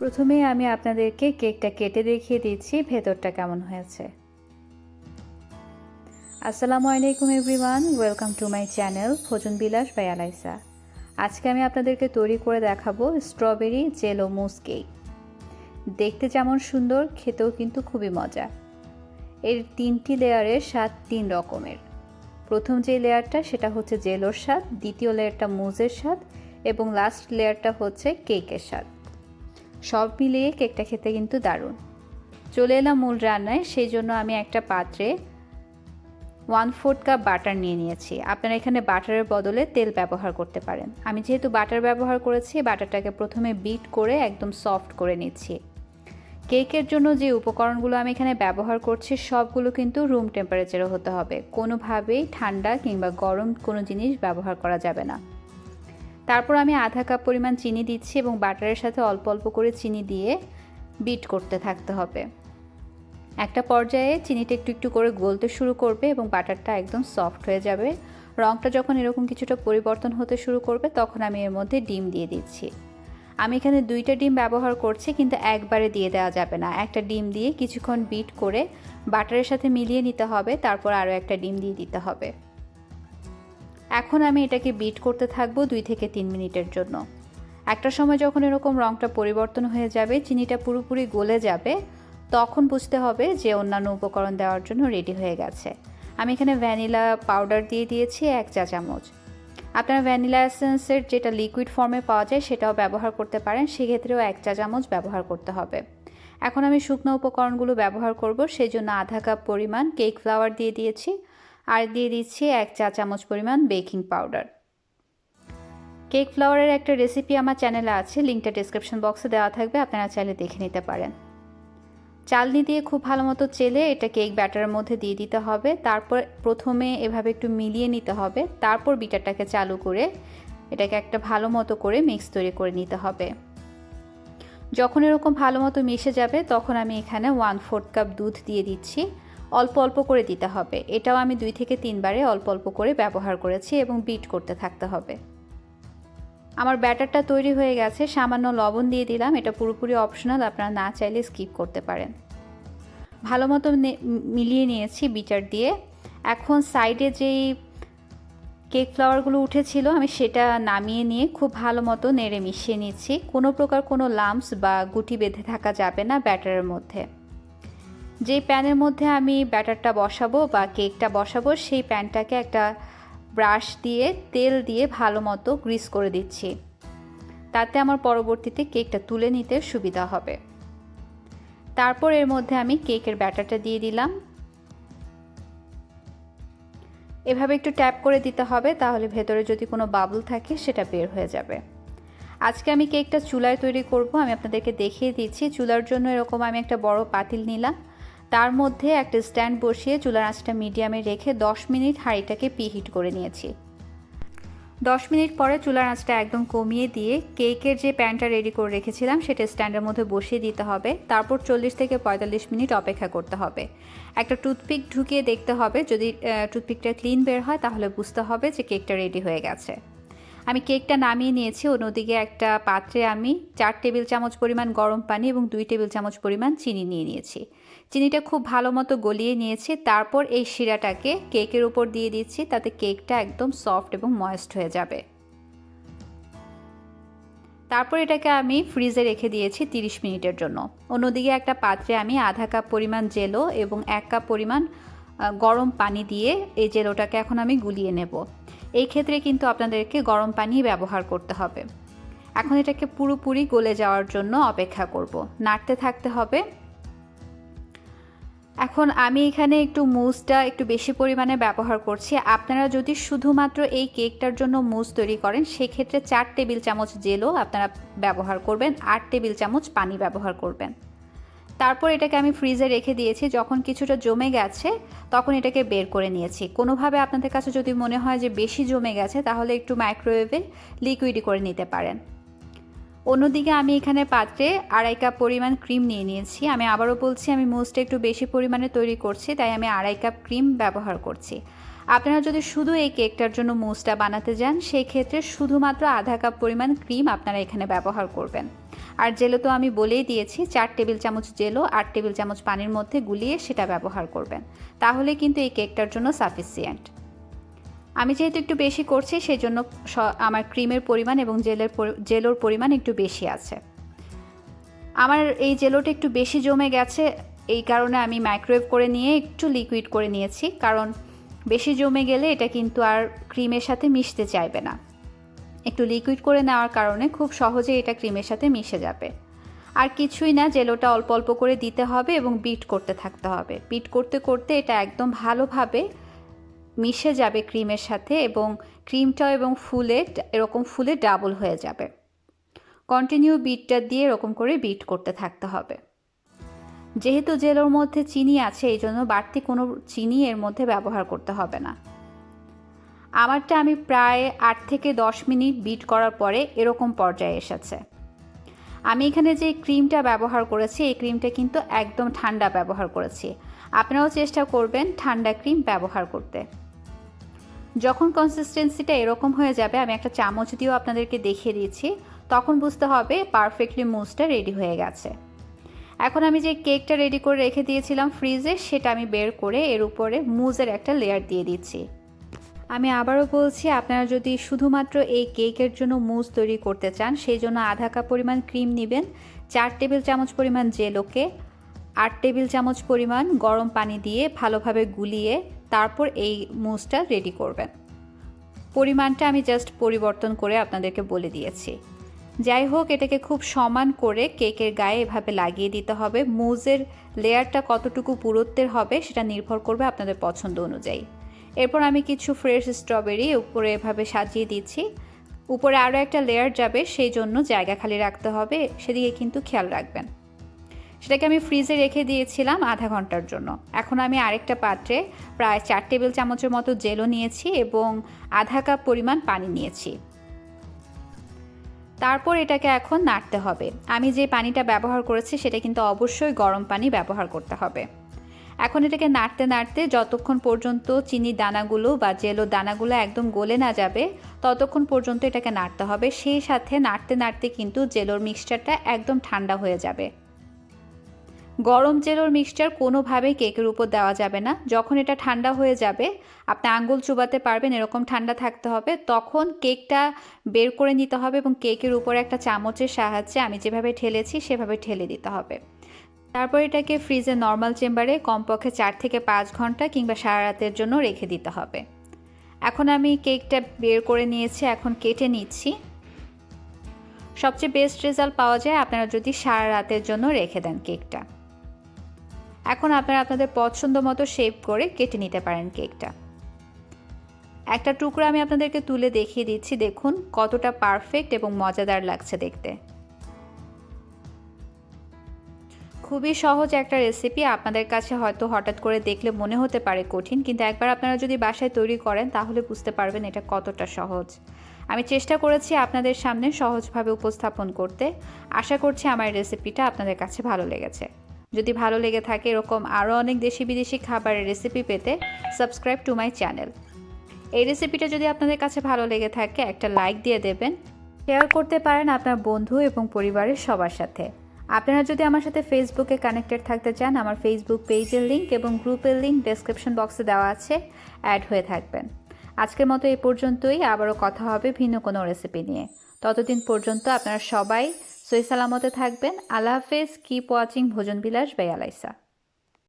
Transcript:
প্রথমে আমি আপনাদেরকে কেকটা কেটে দেখিয়ে দিচ্ছি ভেতরটা কেমন হয়েছে। আসসালামু আলাইকুম everyone, welcome to my channel ভোজন বিলাস বাই আলাইসা। আজকে আমি আপনাদেরকে তৈরি করে দেখাবো স্ট্রবেরি জেলো মুস কেক। দেখতে যেমন সুন্দর, খেতেও কিন্তু খুবই মজা। এর 3টি লেয়ারের স্বাদ 3 রকমের। প্রথম যে লেয়ারটা সেটা হচ্ছে জেলোর স্বাদ, দ্বিতীয় লেয়ারটা মুজের স্বাদ এবং লাস্ট লেয়ারটা হচ্ছে কেকের স্বাদ। সব মিলিয়ে কেকটা খেতে কিন্তু দারুণ। চলে এলাম মূল রান্নায়। সেই জন্য আমি একটা পাত্রে 1/4 কাপ বাটার নিয়ে নিয়েছি। আপনারা এখানে বাটারের বদলে তেল ব্যবহার করতে পারেন। আমি যেহেতু বাটার ব্যবহার করেছি, বাটারটাকে প্রথমে বিট করে একদম সফট করে নিচ্ছি। কেকের জন্য যে উপকরণগুলো আমি এখানে ব্যবহার করছি সবগুলো কিন্তু রুম টেম্পারেচারে হতে হবে। কোনোভাবেই ঠান্ডা কিংবা গরম কোনো জিনিস ব্যবহার করা যাবে না। তারপর আমি আধা কাপ পরিমাণ চিনি দিচ্ছি এবং বাটারের সাথে অল্প অল্প করে চিনি দিয়ে বিট করতে থাকতে হবে। একটা পর্যায়ে চিনিটা একটু একটু করে গলতে শুরু করবে এবং বাটারটা একদম সফট হয়ে যাবে। রঙটা যখন এরকম কিছুটা পরিবর্তন হতে শুরু করবে তখন আমি এর মধ্যে ডিম দিয়ে দিচ্ছি। আমি এখানে 2টা ডিম ব্যবহার করছি, কিন্তু একবারে দিয়ে দেওয়া যাবে না। একটা ডিম দিয়ে কিছুক্ষণ বিট করে বাটারের সাথে মিলিয়ে নিতে হবে, তারপর আরও একটা ডিম দিয়ে দিতে হবে। এখন আমি এটাকে বিট করতে থাকবো 2 থেকে 3 মিনিটের জন্য। একটা সময় যখন এরকম রঙটা পরিবর্তন হয়ে যাবে, চিনিটা পুরোপুরি গলে যাবে, তখন বুঝতে হবে যে অন্যান্য উপকরণ দেওয়ার জন্য রেডি হয়ে গেছে। আমি এখানে ভ্যানিলা পাউডার দিয়ে দিয়েছি 1 চা চামচ। আপনারা ভ্যানিলা এসেন্সের যেটা লিকুইড ফর্মে পাওয়া যায় সেটাও ব্যবহার করতে পারেন, সেক্ষেত্রেও 1 চা চামচ ব্যবহার করতে হবে। এখন আমি শুকনো উপকরণগুলো ব্যবহার করব, সেই জন্য আধা কাপ পরিমাণ কেক ফ্লাওয়ার দিয়ে দিয়েছি আর দিয়ে দিচ্ছি 1 চা চামচ পরিমাণ বেকিং পাউডার। কেক ফ্লাওয়ারের একটা রেসিপি আমার চ্যানেলে আছে, লিঙ্কটা ডেসক্রিপশন বক্সে দেওয়া থাকবে, আপনারা চাইলে দেখে নিতে পারেন। চালনি দিয়ে খুব ভালো মতো চেলে এটা কেক ব্যাটারের মধ্যে দিয়ে দিতে হবে। তারপর প্রথমে এভাবে একটু মিলিয়ে নিতে হবে, তারপর বিটারটাকে চালু করে এটাকে একটা ভালো মতো করে মিক্স তৈরি করে নিতে হবে। যখন এরকম ভালো মতো মিশে যাবে তখন আমি এখানে 1/4 কাপ দুধ দিয়ে দিচ্ছি। অল্প অল্প করে দিতে হবে। এটাও আমি 2 থেকে 3 বারে অল্প অল্প করে ব্যবহার করেছি এবং বিট করতে থাকতে হবে। আমার ব্যাটারটা তৈরি হয়ে গেছে। সামান্য লবণ দিয়ে দিলাম, এটা পুরোপুরি অপশনাল, আপনারা না চাইলে স্কিপ করতে পারেন। ভালো মতো মিলিয়ে নিয়েছি বিটার দিয়ে। এখন সাইডে যেই কেক ফ্লাওয়ারগুলো উঠেছিল আমি সেটা নামিয়ে নিয়ে খুব ভালো মতো নেড়ে মিশিয়ে নিচ্ছি। কোনো প্রকার কোনো লাম্পস বা গুটি বেঁধে থাকা যাবে না ব্যাটারের মধ্যে। যেই প্যানের মধ্যে আমি ব্যাটারটা বসাবো বা কেকটা বসাবো সেই প্যানটাকে একটা ব্রাশ দিয়ে তেল দিয়ে ভালো মতো গ্রিস করে দিচ্ছি, তাতে আমার পরবর্তীতে কেকটা তুলে নিতে সুবিধা হবে। তারপর এর মধ্যে আমি কেকের ব্যাটারটা দিয়ে দিলাম। এভাবে একটু ট্যাপ করে দিতে হবে, তাহলে ভেতরে যদি কোনো বাবল থাকে সেটা বের হয়ে যাবে। আজকে আমি কেকটা চুলায় তৈরি করব, আমি আপনাদেরকে দেখিয়ে দিচ্ছি। চুলার জন্য এরকম আমি একটা বড় পাতিল নিলাম, তার মধ্যে একটা স্ট্যান্ড বসিয়ে চুলার আঁচটা মিডিয়ামে রেখে 10 মিনিট হাঁড়িটাকে প্রিহিট করে নিয়েছি। 10 মিনিট পরে চুলার আঁচটা একদম কমিয়ে দিয়ে কেকের যে প্যানটা রেডি করে রেখেছিলাম সেটা স্ট্যান্ডের মধ্যে বসিয়ে দিতে হবে। তারপর 40 থেকে 45 মিনিট অপেক্ষা করতে হবে। একটা টুথপিক ঢুকিয়ে দেখতে হবে, যদি টুথপিকটা ক্লিন বের হয় তাহলে বুঝতে হবে যে কেকটা রেডি হয়ে গেছে। আমি কেকটা নামিয়ে নিয়েছি। অন্যদিকে একটা পাত্রে আমি 4 টেবিল চামচ পরিমাণ গরম পানি এবং 2 টেবিল চামচ পরিমাণ চিনি নিয়ে নিয়েছি। চিনিটা খুব ভালো মতো গলিয়ে নিয়েছি। তারপর এই শিরাটাকে কেকের উপর দিয়ে দিচ্ছি, তাতে কেকটা একদম সফট এবং ময়েস্ট হয়ে যাবে। তারপর এটাকে আমি ফ্রিজে রেখে দিয়েছি 30 মিনিটের জন্য। অন্যদিকে একটা পাত্রে আমি আধা কাপ পরিমাণ জেলো এবং 1 কাপ পরিমাণ গরম পানি দিয়ে এই জেলোটাকে এখন আমি গুলিয়ে নেব। এই ক্ষেত্রে কিন্তু আপনাদেরকে গরম পানি ব্যবহার করতে হবে। এখন এটাকে পুরোপুরি গলে যাওয়ার জন্য অপেক্ষা করব, নাড়তে থাকতে হবে। এখন আমি এখানে একটু মুসটা একটু বেশি পরিমাণে ব্যবহার করছি। আপনারা যদি শুধুমাত্র এই কেকটার জন্য মুস তৈরি করেন সেক্ষেত্রে 4 টেবিল চামচ জেলো আপনারা ব্যবহার করবেন, 8 টেবিল চামচ পানি ব্যবহার করবেন। তারপর এটাকে আমি ফ্রিজে রেখে দিয়েছি। যখন কিছুটা জমে গেছে তখন এটাকে বের করে নিয়েছি। কোনোভাবে আপনাদের কাছে যদি মনে হয় যে বেশি জমে গেছে তাহলে একটু মাইক্রোওয়েভে লিকুইড করে নিতে পারেন। অন্যদিকে আমি এখানে পাত্রে 2.5 কাপ পরিমাণ ক্রিম নিয়ে নিয়েছি। আমি আবারও বলছি, আমি মুসটা একটু বেশি পরিমাণে তৈরি করছি, তাই আমি 2.5 কাপ ক্রিম ব্যবহার করছি। আপনারা যদি শুধু এই কেকটার জন্য মুসটা বানাতে যান সেই ক্ষেত্রে শুধুমাত্র আধা কাপ পরিমাণ ক্রিম আপনারা এখানে ব্যবহার করবেন। আর জেলো তো আমি বলেই দিয়েছি 4 টেবিল চামচ জেলো 8 টেবিল চামচ পানির মধ্যে গুলিয়ে সেটা ব্যবহার করবেন, তাহলে কিন্তু এই কেকটার জন্য সাফিসিয়েন্ট। আমি যেহেতু একটু বেশি করছি সেই জন্য আমার ক্রিমের পরিমাণ এবং জেলোর পরিমাণ একটু বেশি আছে। আমার এই জেলোটা একটু বেশি জমে গেছে, এই কারণে আমি মাইক্রোওয়েভ করে নিয়ে একটু লিকুইড করে নিয়েছি, কারণ বেশি জমে গেলে এটা কিন্তু আর ক্রিমের সাথে মিশতে চাইবে না। একটু লিকুইড করে নেওয়ার কারণে খুব সহজে এটা ক্রিমের সাথে মিশে যাবে। আর কিছুই না, জেলোটা অল্প অল্প করে দিতে হবে এবং বিট করতে থাকতে হবে। বিট করতে করতে এটা একদম ভালোভাবে মিশে যাবে ক্রিমের সাথে এবং ক্রিমটাও এবং এরকম ফুলে ডাবল হয়ে যাবে। কন্টিনিউ বিটটা দিয়ে এরকম করে বিট করতে থাকতে হবে। যেহেতু জেলোর মধ্যে চিনি আছে এই জন্য বাড়তি কোনো চিনি এর মধ্যে ব্যবহার করতে হবে না। আমারটা আমি প্রায় 8 থেকে 10 মিনিট বিট করার পরে এরকম পর্যায়ে এসেছে। আমি এখানে যে ক্রিমটা ব্যবহার করেছি এই ক্রিমটা কিন্তু একদম ঠান্ডা ব্যবহার করেছি। আপনারাও চেষ্টা করবেন ঠান্ডা ক্রিম ব্যবহার করতে। যখন কনসিস্টেন্সিটা এরকম হয়ে যাবে, আমি একটা চামচ দিয়েও আপনাদেরকে দেখিয়ে দিচ্ছি, তখন বুঝতে হবে পারফেক্টলি মুসটা রেডি হয়ে গেছে। এখন আমি যে কেকটা রেডি করে রেখে দিয়েছিলাম ফ্রিজে, সেটা আমি বের করে এর উপরে মুজের একটা লেয়ার দিয়ে দিচ্ছি। আমি আবারও বলছি, আপনারা যদি শুধুমাত্র এই কেকের জন্য মুজ তৈরি করতে চান সেই জন্য আধা কাপ পরিমাণ ক্রিম নেবেন, 4 টেবিল চামচ পরিমাণ জেলোকে 8 টেবিল চামচ পরিমাণ গরম পানি দিয়ে ভালোভাবে গুলিয়ে তারপর এই মুজটা রেডি করবেন। পরিমাণটা আমি জাস্ট পরিবর্তন করে আপনাদেরকে বলে দিয়েছি। যাই হোক, এটাকে খুব সমান করে কেকের গায়ে এভাবে লাগিয়ে দিতে হবে। মুজের লেয়ারটা কতটুকু পুরুত্বের হবে সেটা নির্ভর করবে আপনাদের পছন্দ অনুযায়ী। এরপর আমি কিছু ফ্রেশ স্ট্রবেরি উপরে এভাবে সাজিয়ে দিচ্ছি। উপরে আরও একটা লেয়ার যাবে, সেই জন্য জায়গা খালি রাখতে হবে, সেদিকে কিন্তু খেয়াল রাখবেন। সেটাকে আমি ফ্রিজে রেখে দিয়েছিলাম আধা ঘন্টার জন্য। এখন আমি আরেকটা পাত্রে প্রায় 4 টেবিল চামচের মতো জেলো নিয়েছি এবং আধা কাপ পরিমাণ পানি নিয়েছি। তারপর এটাকে এখন নাড়তে হবে। আমি যে পানিটা ব্যবহার করেছি সেটা কিন্তু অবশ্যই গরম পানি ব্যবহার করতে হবে। এখন এটাকে নাড়তে নাড়তে যতক্ষণ পর্যন্ত চিনির দানাগুলো বা জেলো দানাগুলো একদম গলে না যাবে ততক্ষণ পর্যন্ত এটাকে নাড়তে হবে। সেই সাথে নাড়তে নাড়তে কিন্তু জেলোর মিক্সচারটা একদম ঠান্ডা হয়ে যাবে। গরম জেলোর মিক্সচার কোনোভাবেই কেকের উপর দেওয়া যাবে না। যখন এটা ঠান্ডা হয়ে যাবে, আপনি আঙ্গুল চুবাতে পারবেন এরকম ঠান্ডা থাকতে হবে, তখন কেকটা বের করে নিতে হবে এবং কেকের উপরে একটা চামচের সাহায্যে আমি যেভাবে ঠেলেছি সেভাবে ঠেলে দিতে হবে। তারপর এটাকে ফ্রিজে নর্মাল চেম্বারে কমপক্ষে 4 থেকে 5 ঘন্টা কিংবা সারা রাতের জন্য রেখে দিতে হবে। এখন আমি কেকটা বের করে নিয়েছি, এখন কেটে নিচ্ছি। সবচেয়ে বেস্ট রেজাল্ট পাওয়া যায় আপনারা যদি সারা রাতের জন্য রেখে দেন কেকটা। এখন আপনারা আপনাদের পছন্দ মতো শেপ করে কেটে নিতে পারেন কেকটা। একটা টুকরা আমি আপনাদেরকে তুলে দেখিয়ে দিচ্ছি, দেখুন কতটা পারফেক্ট এবং মজাদার লাগছে দেখতে। খুবই সহজ একটা রেসিপি। আপনাদের কাছে হয়তো হঠাৎ করে দেখলে মনে হতে পারে কঠিন, কিন্তু একবার আপনারা যদি বাসায় তৈরি করেন তাহলে বুঝতে পারবেন এটা কতটা সহজ। আমি চেষ্টা করেছি আপনাদের সামনে সহজভাবে উপস্থাপন করতে। আশা করছি আমার রেসিপিটা আপনাদের কাছে ভালো লেগেছে। যদি ভালো লেগে থাকে এরকম আরও অনেক দেশি বিদেশি খাবারের রেসিপি পেতে সাবস্ক্রাইব টু মাই চ্যানেল। এই রেসিপিটা যদি আপনাদের কাছে ভালো লেগে থাকে একটা লাইক দিয়ে দেবেন, শেয়ার করতে পারেন আপনার বন্ধু এবং পরিবারের সবার সাথে। আপনারা যদি আমার সাথে ফেসবুকে কানেক্টেড থাকতে চান, আমার ফেসবুক পেজের লিঙ্ক এবং গ্রুপের লিঙ্ক ডেসক্রিপশন বক্সে দেওয়া আছে, অ্যাড হয়ে থাকবেন। আজকের মতো এই পর্যন্তই, আবারও কথা হবে ভিন্ন কোনো রেসিপি নিয়ে। ততদিন পর্যন্ত আপনারা সবাই সহি সালামতে থাকবেন। আল্লাহ হাফেজ। কিপ ওয়াচিং ভোজন বিলাস বাই আলাইসা।